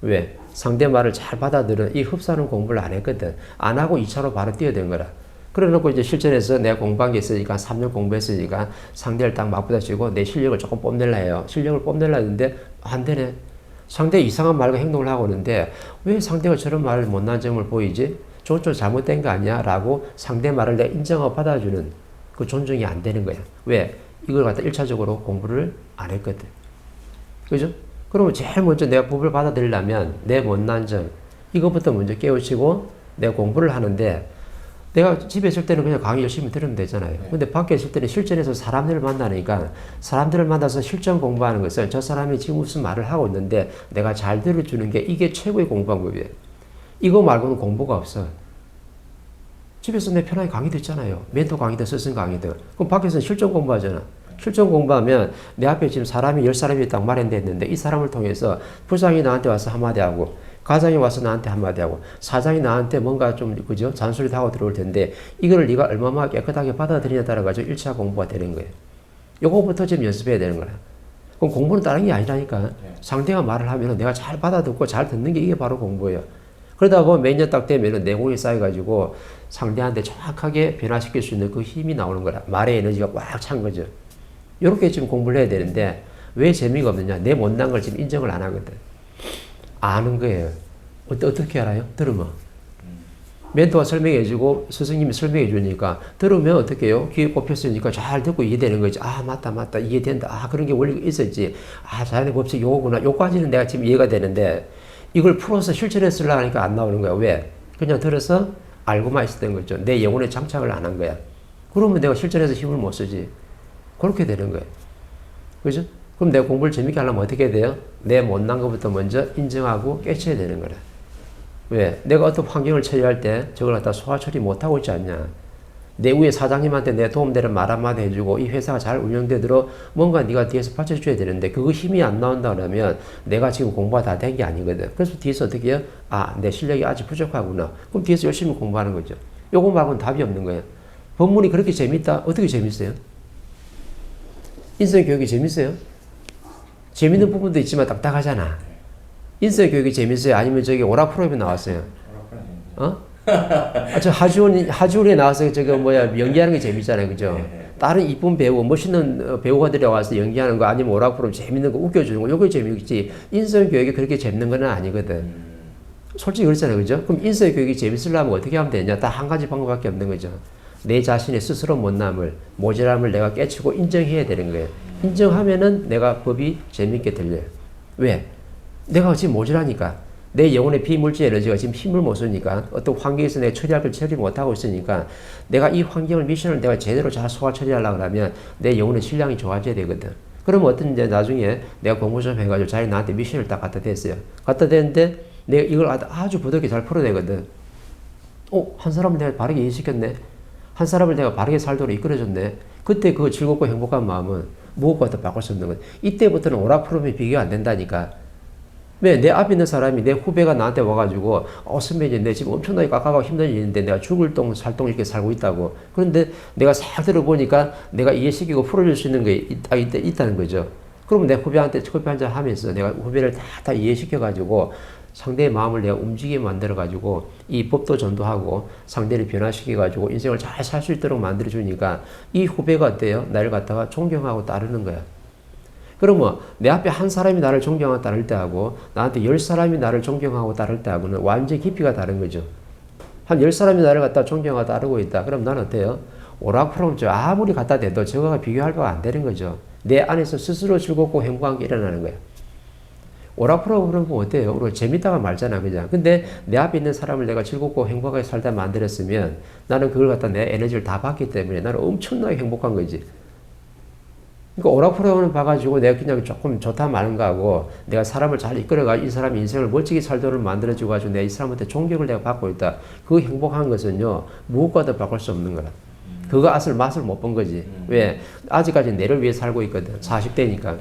왜? 상대 말을 잘 받아들은 이 흡수하는 공부를 안 했거든. 안 하고 2차로 바로 뛰어든 거라. 그래 놓고 이제 실전에서 내가 공부한 게 있으니까 3년 공부했으니까 상대를 딱 맞부딪히고 내 실력을 조금 뽐내려 해요. 실력을 뽐내려 했는데 안 되네. 상대 이상한 말과 행동을 하고 있는데 왜 상대가 저런 말을 못난 점을 보이지? 저건 좀 잘못된 거 아니야? 라고 상대 말을 내가 인정하고 받아주는 그 존중이 안 되는 거야. 왜? 이걸 갖다 1차적으로 공부를 안 했거든. 그죠? 그러면 제일 먼저 내가 법을 받아들이려면 내 못난 점, 이것부터 먼저 깨우치고 내가 공부를 하는데 내가 집에 있을 때는 그냥 강의 열심히 들으면 되잖아요. 근데 밖에 있을 때는 실전에서 사람들을 만나니까 사람들을 만나서 실전 공부하는 것은 저 사람이 지금 무슨 말을 하고 있는데 내가 잘 들어주는 게 이게 최고의 공부 방법이에요. 이거 말고는 공부가 없어. 집에서 내 편하게 강의 듣잖아요. 멘토 강의든 스승 강의든. 그럼 밖에서는 실전 공부하잖아. 실전 공부하면 내 앞에 지금 사람이 10사람이 딱 마련됐는데 이 사람을 통해서 부장이 나한테 와서 한마디 하고 과장이 와서 나한테 한마디 하고 사장이 나한테 뭔가 좀 그죠? 잔소리도 하고 들어올 텐데 이거를 네가 얼마나 깨끗하게 받아들이냐에 따라 가지고 1차 공부가 되는 거예요. 요거부터 지금 연습해야 되는 거야. 그럼 공부는 다른 게 아니라니까. 상대가 말을 하면 내가 잘 받아듣고 잘 듣는 게 이게 바로 공부예요. 그러다 보면 몇 년 딱 되면은 내공이 쌓여가지고 상대한테 정확하게 변화시킬 수 있는 그 힘이 나오는 거라. 말의 에너지가 꽉 찬 거죠. 이렇게 지금 공부를 해야 되는데 왜 재미가 없느냐? 내 못난 걸 지금 인정을 안 하거든. 아는 거예요. 어떻게 알아요? 들으면. 멘토가 설명해주고 스승님이 설명해주니까 들으면 어떻게 해요? 귀에 꼽혔으니까 잘 듣고 이해되는 거지. 아 맞다 이해된다. 아 그런 게 원리가 있었지. 아 자연의 법칙 요거구나. 요까지는 내가 지금 이해가 되는데 이걸 풀어서 실천에 쓰려고 하니까 안 나오는 거야. 왜? 그냥 들어서 알고만 있었던 거죠. 내 영혼에 장착을 안 한 거야. 그러면 내가 실전에서 힘을 못 쓰지. 그렇게 되는 거예요. 그죠? 그럼 내가 공부를 재밌게 하려면 어떻게 돼요? 내 못난 것부터 먼저 인정하고 깨쳐야 되는 거라. 왜? 내가 어떤 환경을 처리할 때 저걸 갖다 소화 처리 못하고 있지 않냐. 내 위에 사장님한테 내 도움되는 말 한마디 해주고 이 회사가 잘 운영되도록 뭔가 네가 뒤에서 받쳐줘야 되는데 그거 힘이 안 나온다 그러면 내가 지금 공부가 다 된 게 아니거든. 그래서 뒤에서 어떻게 해요? 아, 내 실력이 아직 부족하구나. 그럼 뒤에서 열심히 공부하는 거죠. 요거 말고는 답이 없는 거예요. 법문이 그렇게 재밌다? 어떻게 재밌어요? 인성교육이 재밌어요? 재밌는 부분도 있지만 딱딱하잖아. 인성교육이 재밌어요? 아니면 저기 오락 프로그램에 나왔어요? 어? 저 하주원에 나와서 저거 연기하는 게 재밌잖아요. 그죠? 다른 이쁜 배우, 멋있는 배우가 들어와서 연기하는 거 아니면 오락 프로그램 재밌는 거 웃겨주는 거 요게 재밌지. 인성교육이 그렇게 재밌는 건 아니거든. 솔직히 그렇잖아요. 그죠? 그럼 인성교육이 재밌으려면 어떻게 하면 되냐? 딱 한 가지 방법밖에 없는 거죠. 내 자신의 스스로 못남을, 모자람을 내가 깨치고 인정해야 되는 거예요. 인정하면은 내가 법이 재밌게 들려요. 왜? 내가 지금 모자라니까. 내 영혼의 비물질 에너지가 지금 힘을 못 쓰니까 어떤 환경에서 내가 처리할 걸 처리 못하고 있으니까 내가 이 환경을 미션을 내가 제대로 잘 소화 처리하려고 하면 내 영혼의 질량이 좋아져야 되거든. 그러면 어떤 이제 나중에 내가 공부 좀 해가지고 자기 나한테 미션을 딱 갖다 댔어요. 갖다 댔는데 내가 이걸 아주 부드럽게 잘 풀어내거든. 한 사람을 내가 바르게 이해시켰네. 한 사람을 내가 바르게 살도록 이끌어줬네. 그때 그 즐겁고 행복한 마음은 무엇과도 바꿀 수 없는 거예요. 이때부터는 오락 프로그램이 비교가 안 된다니까. 왜? 내 앞에 있는 사람이 내 후배가 나한테 와가지고 선배님 내 지금 엄청나게 깎아가고 힘든 일인데 내가 죽을 똥 살똥 이렇게 살고 있다고. 그런데 내가 싹 들어보니까 내가 이해시키고 풀어줄 수 있는 게 있다는 거죠. 그러면 내 후배한테 커피 한잔 하면서 내가 후배를 다 이해시켜가지고 상대의 마음을 내가 움직이게 만들어가지고 이 법도 전도하고 상대를 변화시켜가지고 인생을 잘 살 수 있도록 만들어주니까 이 후배가 어때요? 나를 갖다가 존경하고 따르는 거야. 그러면 내 앞에 한 사람이 나를 존경하고 따를 때하고 나한테 10사람이 나를 존경하고 따를 때하고는 완전히 깊이가 다른 거죠. 한 10사람이 나를 갖다 존경하고 따르고 있다. 그럼 나는 어때요? 오락프로그램 아무리 갖다 대도 저거가 비교할 바가 안 되는 거죠. 내 안에서 스스로 즐겁고 행복한 게 일어나는 거야. 오락 프로그램 보면 어때요? 우리가 재밌다가 말잖아, 그죠? 근데 내 앞에 있는 사람을 내가 즐겁고 행복하게 살다 만들었으면 나는 그걸 갖다 내 에너지를 다 받기 때문에 나는 엄청나게 행복한 거지. 그러니까 오락 프로그램을 봐가지고 내가 그냥 조금 좋다 마는가 하고 내가 사람을 잘 이끌어가 이 사람이 인생을 멋지게 살도록 만들어주고 내가 이 사람한테 존경을 내가 받고 있다. 그 행복한 것은요, 무엇과도 바꿀 수 없는 거라. 그거 맛을 못 본 거지. 왜? 아직까지 내를 위해 살고 있거든. 40대니까.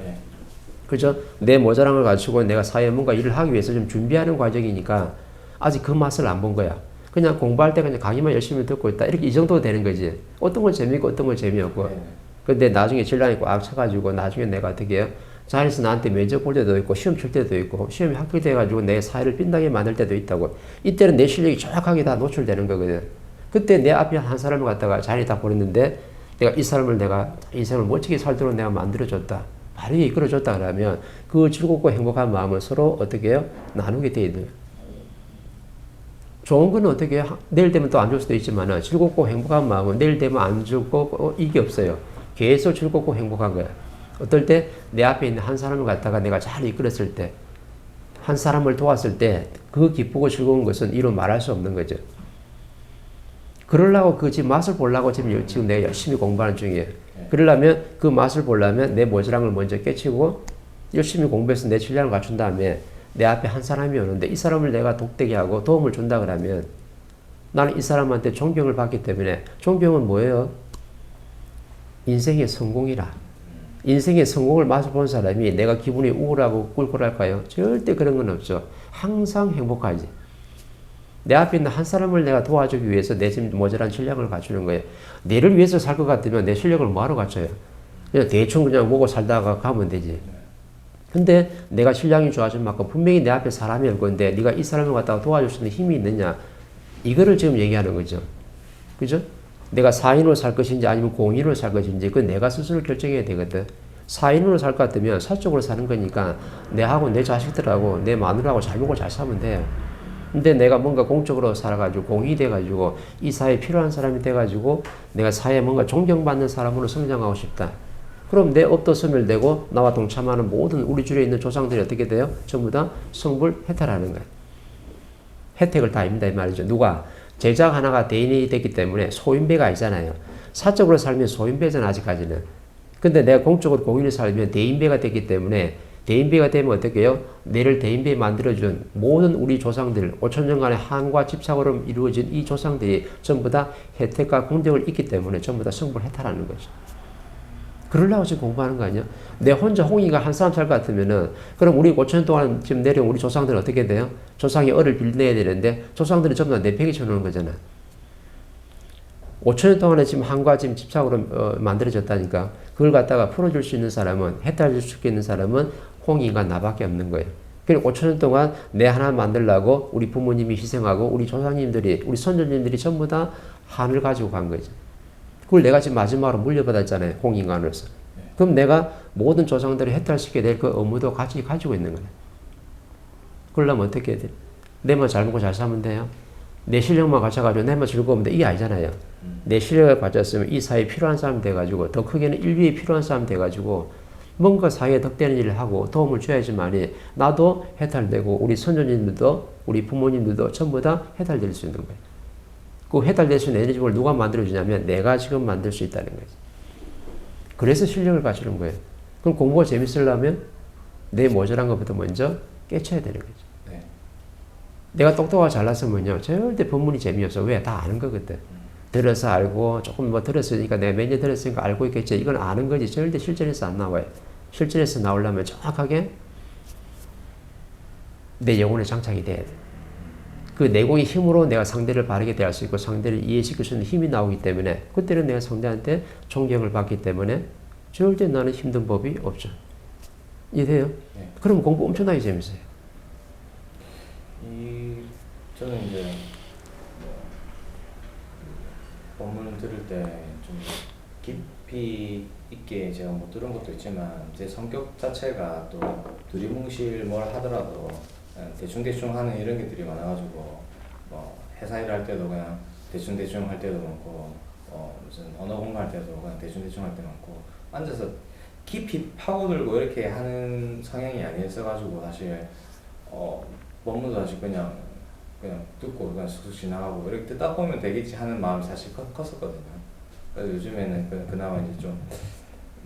그죠? 내 모자랑을 갖추고 내가 사회에 뭔가 일을 하기 위해서 좀 준비하는 과정이니까 아직 그 맛을 안 본 거야. 그냥 공부할 때 그냥 강의만 열심히 듣고 있다. 이렇게 이 정도 되는 거지. 어떤 건 재미있고 어떤 건 재미없고. 근데 나중에 질량이 꽉 차가지고 나중에 내가 어떻게 해요? 자리에서 나한테 면접 볼 때도 있고 시험 칠 때도 있고 시험이 합격돼가지고 내 사회를 빛나게 만들 때도 있다고. 이때는 내 실력이 정확하게 다 노출되는 거거든. 그때 내 앞에 한 사람을 갖다가 자리에 딱 보냈는데 내가 이 사람을 내가 인생을 멋지게 살도록 내가 만들어줬다. 바르게 이끌어줬다 그러면 그 즐겁고 행복한 마음을 서로 어떻게 해요? 나누게 돼 있는. 좋은 거는 어떻게 해요? 내일 되면 또 안 좋을 수도 있지만 즐겁고 행복한 마음은 내일 되면 안 좋고 이게 없어요. 계속 즐겁고 행복한 거야. 어떨 때 내 앞에 있는 한 사람을 갖다가 내가 잘 이끌었을 때, 한 사람을 도왔을 때 그 기쁘고 즐거운 것은 이루 말할 수 없는 거죠. 그러려고 그 지금 맛을 보려고 지금 내가 열심히 공부하는 중이에요. 그러려면 그 맛을 보려면 내 모자란 걸 먼저 깨치고 열심히 공부해서 내 실력을 갖춘 다음에 내 앞에 한 사람이 오는데 이 사람을 내가 독되게 하고 도움을 준다 그러면 나는 이 사람한테 존경을 받기 때문에 존경은 뭐예요? 인생의 성공이라. 인생의 성공을 맛을 본 사람이 내가 기분이 우울하고 꿀꿀할까요? 절대 그런 건 없죠. 항상 행복하지. 내 앞에 있는 한 사람을 내가 도와주기 위해서 내 지금 모자란 실력을 갖추는 거예요. 내를 위해서 살 것 같으면 내 실력을 뭐하러 갖춰요? 그냥 대충 그냥 보고 살다가 가면 되지. 근데 내가 실력이 좋아진 만큼 분명히 내 앞에 사람이 올 건데 네가 이 사람을 갖다가 도와줄 수 있는 힘이 있느냐? 이거를 지금 얘기하는 거죠. 그죠? 내가 4인으로 살 것인지 아니면 공인으로 살 것인지 그건 내가 스스로 결정해야 되거든. 4인으로 살 것 같으면 사적으로 사는 거니까 내하고 내 자식들하고 내 마누라하고 잘 먹고 잘 사면 돼요. 근데 내가 뭔가 공적으로 살아가지고 공인이 돼가지고 이 사회에 필요한 사람이 돼가지고 내가 사회에 뭔가 존경받는 사람으로 성장하고 싶다. 그럼 내 업도 소멸되고 나와 동참하는 모든 우리 주위에 있는 조상들이 어떻게 돼요? 전부 다 성불 해탈하는 거예요. 혜택을 다 입는다 이 말이죠. 누가? 제자 하나가 대인이 됐기 때문에 소인배가 아니잖아요. 사적으로 살면 소인배잖아 아직까지는. 근데 내가 공적으로 공인을 살면 대인배가 됐기 때문에 대인배가 되면 어떻게 해요? 내를 대인배 만들어준 모든 우리 조상들 5천년간의 한과 집착으로 이루어진 이 조상들이 전부 다 혜택과 공덕을 잊기 때문에 전부 다 성불 해탈하는 거죠. 그러려고 지금 공부하는 거 아니야? 내 혼자 홍이가 한 사람 살 것 같으면은 그럼 우리 5천 년 동안 지금 내려온 우리 조상들은 어떻게 돼요? 조상이 얼을 빌내야 되는데 조상들이 전부 다 내팽이 쳐놓는 거잖아. 5천 년 동안에 지금 한과 지금 집착으로 만들어졌다니까 그걸 갖다가 풀어줄 수 있는 사람은 해탈줄 수 있는 사람은 홍이가 나밖에 없는 거예요. 그리고 5천 년 동안 내 하나 만들려고 우리 부모님이 희생하고 우리 조상님들이 우리 선조님들이 전부 다 한을 가지고 간 거죠. 그걸 내가 지금 마지막으로 물려받았잖아요. 홍인간으로서. 그럼 내가 모든 조상들을 해탈시켜야 될 그 의무도 같이 가지고 있는 거예요. 그러려면 어떻게 해야 돼? 내만 잘 먹고 잘 사면 돼요? 내 실력만 갖춰가지고 내만 즐거우면 돼? 이게 아니잖아요. 내 실력을 갖췄으면 이 사회에 필요한 사람 돼가지고 더 크게는 인류에 필요한 사람 돼가지고 뭔가 사회에 덕되는 일을 하고 도움을 줘야지만이 나도 해탈되고 우리 선조님들도 우리 부모님들도 전부 다 해탈될 수 있는 거예요. 그 해탈될 수 있는 에너지를 누가 만들어주냐면 내가 지금 만들 수 있다는 거지. 그래서 실력을 갖추는 거예요. 그럼 공부가 재밌으려면 내 모자란 것부터 먼저 깨쳐야 되는 거죠. 네. 내가 똑똑하고 잘났으면요 절대 본문이 재미없어. 왜? 다 아는 거거든. 들어서 알고 조금 뭐 들었으니까 내가 몇 년 들었으니까 알고 있겠지. 이건 아는 거지. 절대 실전에서 안 나와요. 실전에서 나오려면 정확하게 내 영혼에 장착이 돼야 돼. 그 내공의 힘으로 내가 상대를 바르게 대할 수 있고 상대를 이해시킬 수 있는 힘이 나오기 때문에 그때는 내가 상대한테 존경을 받기 때문에 절대 나는 힘든 법이 없죠. 이해돼요? 네. 그럼 공부 엄청나게 재밌어요. 저는 이제 본문을 들을 때 좀 깊이 있게 제가 못 들은 것도 있지만 제 성격 자체가 또 두리뭉실 뭘 하더라도 대충대충 하는 이런 게들이 많아가지고 뭐 회사 일할 때도 그냥 대충대충 할 때도 많고 무슨 언어 공부할 때도 그냥 대충대충 할 때 많고 앉아서 깊이 파고들고 이렇게 하는 성향이 아니었어가지고 사실 법문도 사실 그냥 듣고 그냥 쑥쑥 지나가고 이렇게 듣다 보면 되겠지 하는 마음이 사실 컸었거든요. 그래서 요즘에는 그나마 이제 좀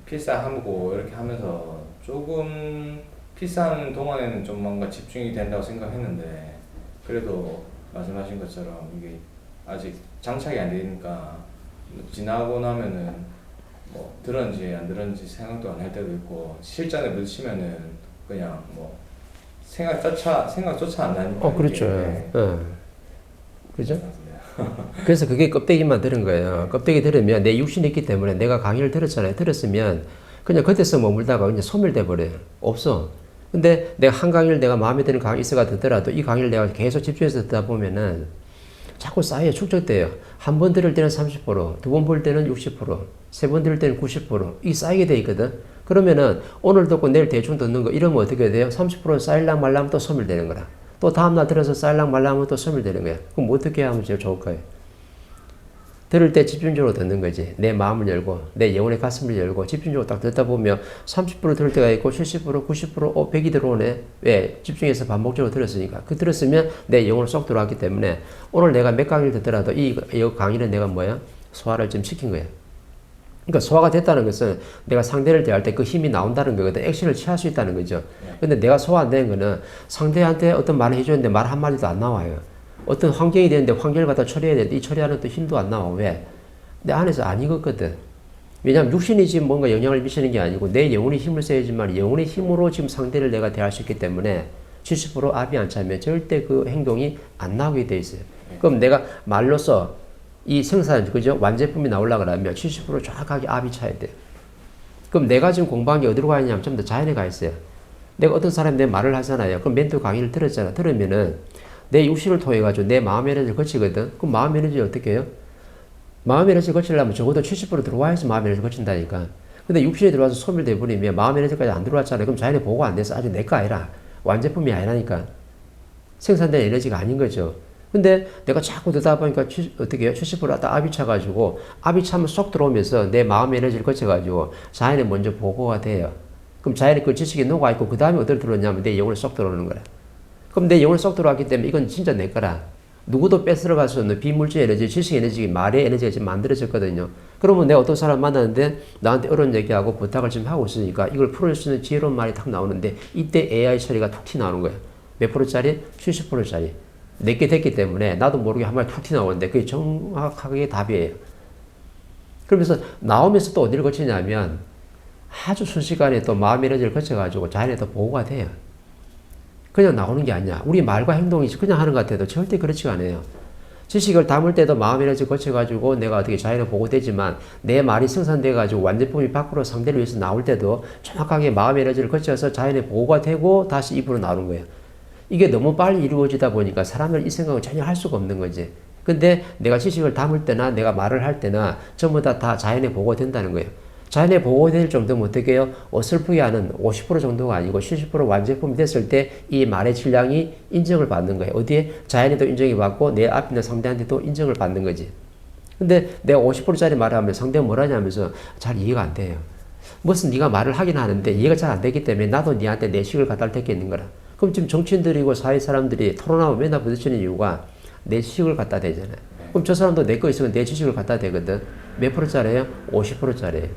필사하고 이렇게 하면서 조금 필사하는 동안에는 좀 뭔가 집중이 된다고 생각했는데 그래도 말씀하신 것처럼 이게 아직 장착이 안 되니까 지나고 나면은 뭐 들었는지 안 들었는지 생각도 안 할 때도 있고 실전에 부딪히면은 그냥 뭐 생각조차 안 나니까. 그렇죠. 그죠? 그래서 그게 껍데기만 들은 거예요. 껍데기 들으면 내 육신이 있기 때문에 내가 강의를 들었잖아요. 들었으면 그냥 그때서 머물다가 그냥 소멸돼 버려요. 없어. 근데 내가 한 강의를 내가 마음에 드는 강의 있어가 듣더라도 이 강의를 내가 계속 집중해서 듣다 보면은 자꾸 쌓여 축적돼요. 한 번 들을 때는 30%, 두 번 볼 때는 60%, 세 번 들을 때는 90%. 이게 쌓이게 돼 있거든. 그러면은 오늘 듣고 내일 대충 듣는 거 이러면 어떻게 돼요? 30% 쌓일랑 말라면 또 소멸되는 거라. 또 다음날 들어서 쌓일랑 말라면 또 소멸되는 거야. 그럼 어떻게 하면 제일 좋을까요? 들을 때 집중적으로 듣는 거지. 내 마음을 열고 내 영혼의 가슴을 열고 집중적으로 딱 듣다 보면 30% 들을 때가 있고 70%, 90%, 100이 들어오네. 왜? 집중해서 반복적으로 들었으니까. 그 들었으면 내 영혼을 쏙 들어왔기 때문에 오늘 내가 몇 강의를 듣더라도 이 강의는 내가 뭐야? 소화를 좀 시킨 거야. 그러니까 소화가 됐다는 것은 내가 상대를 대할 때 그 힘이 나온다는 거거든. 액션을 취할 수 있다는 거죠. 근데 내가 소화 안 된 거는 상대한테 어떤 말을 해줬는데 말 한마디도 안 나와요. 어떤 환경이 되는데 환경을 갖다 처리해야 되는데 이 처리하는 또 힘도 안 나와. 왜? 내 안에서 안 익었거든. 왜냐하면 육신이 지금 뭔가 영향을 미치는 게 아니고 내 영혼이 힘을 써야지만 영혼의 힘으로 지금 상대를 내가 대할 수 있기 때문에 70% 압이 안 차면 절대 그 행동이 안 나오게 돼 있어요. 그럼 내가 말로써 이 생산, 그죠? 완제품이 나오려고 하면 70% 정확하게 압이 차야 돼. 그럼 내가 지금 공부한 게 어디로 가 있냐면 좀 더 자연에 가 있어요. 내가 어떤 사람이 내 말을 하잖아요. 그럼 멘토 강의를 들었잖아. 들으면은 내 육신을 통해가지고 내 마음 에너지를 거치거든. 그럼 마음 에너지 어떻게 해요? 마음 에너지를 거치려면 적어도 70% 들어와야지 마음 에너지를 거친다니까. 근데 육신에 들어와서 소멸돼 버리면 마음 에너지까지 안 들어왔잖아요. 그럼 자연에 보고 안 돼서 아주 내 거 아니라 완제품이 아니라니까. 생산된 에너지가 아닌 거죠. 근데 내가 자꾸 듣다 보니까 어떻게 해요? 70%다 압이 차가지고 압이 차면 쏙 들어오면서 내 마음 에너지를 거쳐가지고 자연에 먼저 보고가 돼요. 그럼 자연에 그 지식이 녹아있고 그 다음에 어디로 들어오냐면 내 영혼에 쏙 들어오는 거라. 그럼 내 영혼에 쏙 들어왔기 때문에 이건 진짜 내 거라. 누구도 뺏어갈 수 없는 비물질 에너지, 지식 에너지, 말의 에너지가 지금 만들어졌거든요. 그러면 내가 어떤 사람 만났는데 나한테 어려운 얘기하고 부탁을 지금 하고 있으니까 이걸 풀어줄 수 있는 지혜로운 말이 탁 나오는데 이때 AI 처리가 툭 튀어나오는 거예요. 몇 프로짜리? 70%짜리. 내게 됐기 때문에 나도 모르게 한 마리 툭 튀어나오는데 그게 정확하게 답이에요. 그러면서 나오면서 또 어디를 거치냐면 아주 순식간에 또 마음 에너지를 거쳐가지고 자연에 또 보호가 돼요. 그냥 나오는 게 아니야. 우리 말과 행동이 그냥 하는 것 같아도 절대 그렇지가 않아요. 지식을 담을 때도 마음 에너지 거쳐가지고 내가 어떻게 자연에 보고되지만 내 말이 생산돼가지고 완제품이 밖으로 상대를 위해서 나올 때도 정확하게 마음 에너지를 거쳐서 자연에 보고가 되고 다시 입으로 나오는 거예요. 이게 너무 빨리 이루어지다 보니까 사람은 이 생각을 전혀 할 수가 없는 거지. 근데 내가 지식을 담을 때나 내가 말을 할 때나 전부 다 자연에 보고된다는 거예요. 자연에 보고될 정도면 어떻게 해요? 어설프게 하는 50% 정도가 아니고 70% 완제품이 됐을 때 이 말의 질량이 인정을 받는 거예요. 어디에? 자연에도 인정이 받고 내 앞에 있는 상대한테도 인정을 받는 거지. 근데 내가 50%짜리 말을 하면 상대가 뭘 하냐면서 잘 이해가 안 돼요. 무슨 네가 말을 하긴 하는데 이해가 잘 안 되기 때문에 나도 네한테 내 식을 갖다 댈 게 있는 거라. 그럼 지금 정치인들이고 사회 사람들이 토론하고 맨날 부딪히는 이유가 내 지식을 갖다 대잖아요. 그럼 저 사람도 내 거 있으면 내 지식을 갖다 대거든. 몇 프로짜리예요? 50%짜리예요.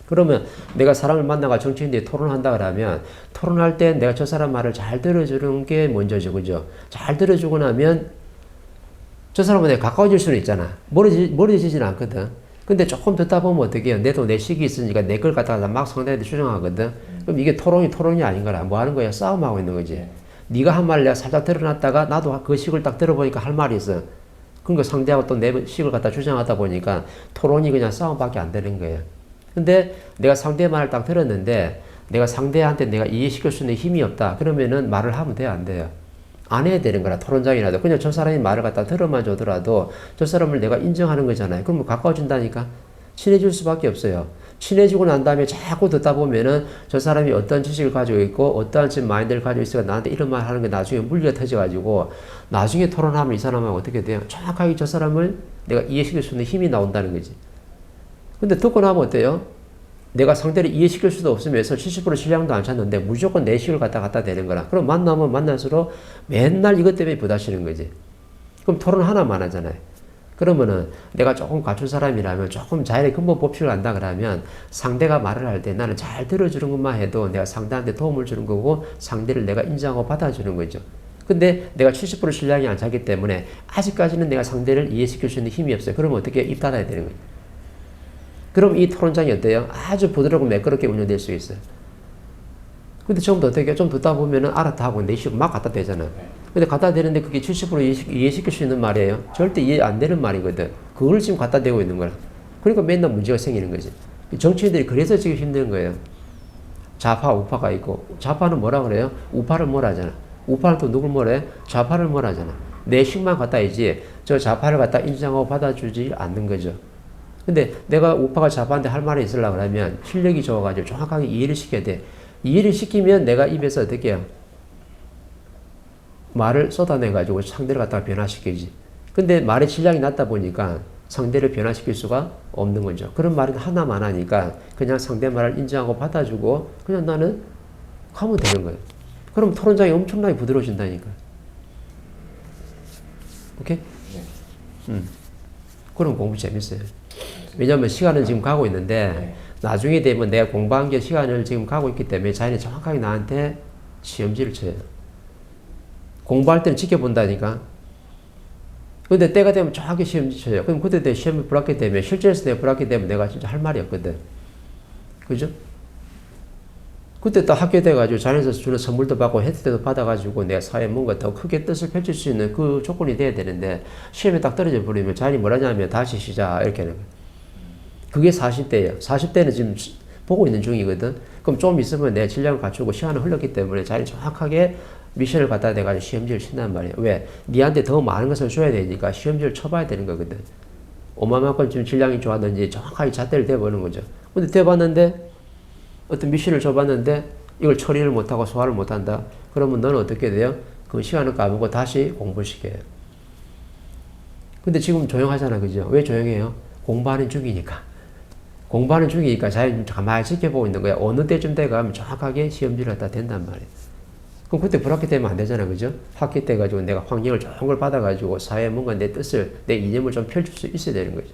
그러면 내가 사람을 만나가 정치인들이 토론한다 그러면 토론할 때 내가 저 사람 말을 잘 들어주는 게 먼저죠. 그죠? 잘 들어주고 나면 저 사람은 내가 가까워질 수는 있잖아. 멀어지지는 않거든. 근데 조금 듣다 보면 어떻게 해요? 내도 내 식이 있으니까 내 걸 갖다가 막 상대한테 주장하거든. 그럼 이게 토론이 아닌 거라. 뭐 하는 거야? 싸움하고 있는 거지. 네가 한 말을 내가 살짝 들어놨다가 나도 그 식을 딱 들어보니까 할 말이 있어. 그러니까 상대하고 또 내 식을 갖다 주장하다 보니까 토론이 그냥 싸움밖에 안 되는 거예요. 근데 내가 상대 말을 딱 들었는데 내가 상대한테 내가 이해시킬 수 있는 힘이 없다. 그러면은 말을 하면 돼요? 안 돼요? 안 해야 되는 거라. 토론장이라도. 그냥 저 사람이 말을 갖다 들어만 주더라도 저 사람을 내가 인정하는 거잖아요. 그러면 가까워진다니까? 친해질 수밖에 없어요. 친해지고 난 다음에 자꾸 듣다 보면은 저 사람이 어떤 지식을 가지고 있고 어떠한 지금 마인드를 가지고 있으니까 나한테 이런 말 하는 게 나중에 물리가 터져가지고 나중에 토론하면 이 사람하고 어떻게 돼요? 정확하게 저 사람을 내가 이해시킬 수 있는 힘이 나온다는 거지. 근데 듣고 나면 어때요? 내가 상대를 이해시킬 수도 없으면서 70% 신뢰도 안 찾는데 무조건 내 식을 갖다 대는 거라. 그럼 만나면 만날수록 맨날 이것 때문에 부딪히는 거지. 그럼 토론 하나만 하잖아요. 그러면은 내가 조금 갖춘 사람이라면 조금 자연의 근본 법칙을 안다 그러면 상대가 말을 할 때 나는 잘 들어주는 것만 해도 내가 상대한테 도움을 주는 거고 상대를 내가 인정하고 받아주는 거죠. 근데 내가 70% 신뢰이 안 차기 때문에 아직까지는 내가 상대를 이해시킬 수 있는 힘이 없어요. 그러면 어떻게 입 닫아야 되는 거예요. 그럼 이 토론장이 어때요? 아주 부드럽고 매끄럽게 운영될 수 있어요. 근데 처음부터 어떻게 좀 듣다 보면은 알았다 하고 내 식을 막 갖다 대잖아. 근데 갖다 대는데 그게 70% 이해시킬 수 있는 말이에요? 절대 이해 안 되는 말이거든. 그걸 지금 갖다 대고 있는 거야. 그러니까 맨날 문제가 생기는 거지. 정치인들이 그래서 지금 힘든 거예요. 좌파, 우파가 있고, 좌파는 뭐라 그래요? 우파를 뭐라 하잖아. 우파는 또 누굴 뭐래? 좌파를 뭐라 하잖아. 내 식만 갖다 이지, 저 좌파를 갖다 인정하고 받아주지 않는 거죠. 근데 내가 우파가 좌파한테 할 말이 있으려고 하면 실력이 좋아가지고 정확하게 이해를 시켜야 돼. 이해를 시키면 내가 입에서 어떻게 해요? 말을 쏟아내가지고 상대를 갖다가 변화시키지. 근데 말의 질량이 낮다 보니까 상대를 변화시킬 수가 없는 거죠. 그런 말은 하나만 하니까 그냥 상대 말을 인정하고 받아주고 그냥 나는 하면 되는 거예요. 그럼 토론장이 엄청나게 부드러워진다니까. 오케이? 네. 그럼 공부 재밌어요. 왜냐면 시간은 지금 가고 있는데 네. 나중에 되면 내가 공부한 게 시간을 지금 가고 있기 때문에 자연히 정확하게 나한테 시험지를 쳐요. 공부할 때는 지켜본다니까. 근데 때가 되면 정확히 시험지 쳐요. 그럼 그때 내 시험을 불합격 되면 실제에서 내가 불합격 되면 내가 진짜 할 말이 없거든. 그죠? 그때 딱 학교 돼가지고 자연에서 주는 선물도 받고 혜택도 받아가지고 내가 사회에 뭔가 더 크게 뜻을 펼칠 수 있는 그 조건이 돼야 되는데 시험에 딱 떨어져 버리면 자연이 뭐라냐면 다시 시작 이렇게 하는 거예요. 그게 40대예요. 40대는 지금 보고 있는 중이거든. 그럼 좀 있으면 내 질량을 갖추고 시간을 흘렀기 때문에 자연이 정확하게 미션을 갖다 대가지고 시험지를 친단 말이에요. 왜? 니한테 더 많은 것을 줘야 되니까 시험지를 쳐봐야 되는 거거든. 얼마만큼 지금 질량이 좋았는지 정확하게 잣대를 대보는 거죠. 근데 대봤는데 어떤 미션을 줘봤는데 이걸 처리를 못하고 소화를 못한다. 그러면 너는 어떻게 돼요? 그 시간을 까먹고 다시 공부시켜요. 근데 지금 조용하잖아. 그죠? 왜 조용해요? 공부하는 중이니까. 공부하는 중이니까 자연히 가만히 지켜보고 있는 거야. 어느 때쯤 돼가면 정확하게 시험지를 갖다 된단 말이에요. 그럼 그때 불합격 되면 안 되잖아. 그죠? 합격 돼가지고 내가 환경을 좋은 걸 받아가지고 사회에 뭔가 내 뜻을, 내 이념을 좀 펼칠 수 있어야 되는 거죠.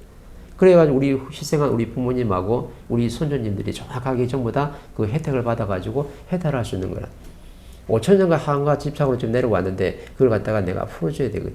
그래가지고 우리 희생한 우리 부모님하고 우리 손주님들이 정확하게 전부 다 그 혜택을 받아가지고 해탈할 수 있는 거라. 5천년간 한과 집착으로 좀 내려왔는데 그걸 갖다가 내가 풀어줘야 되거든.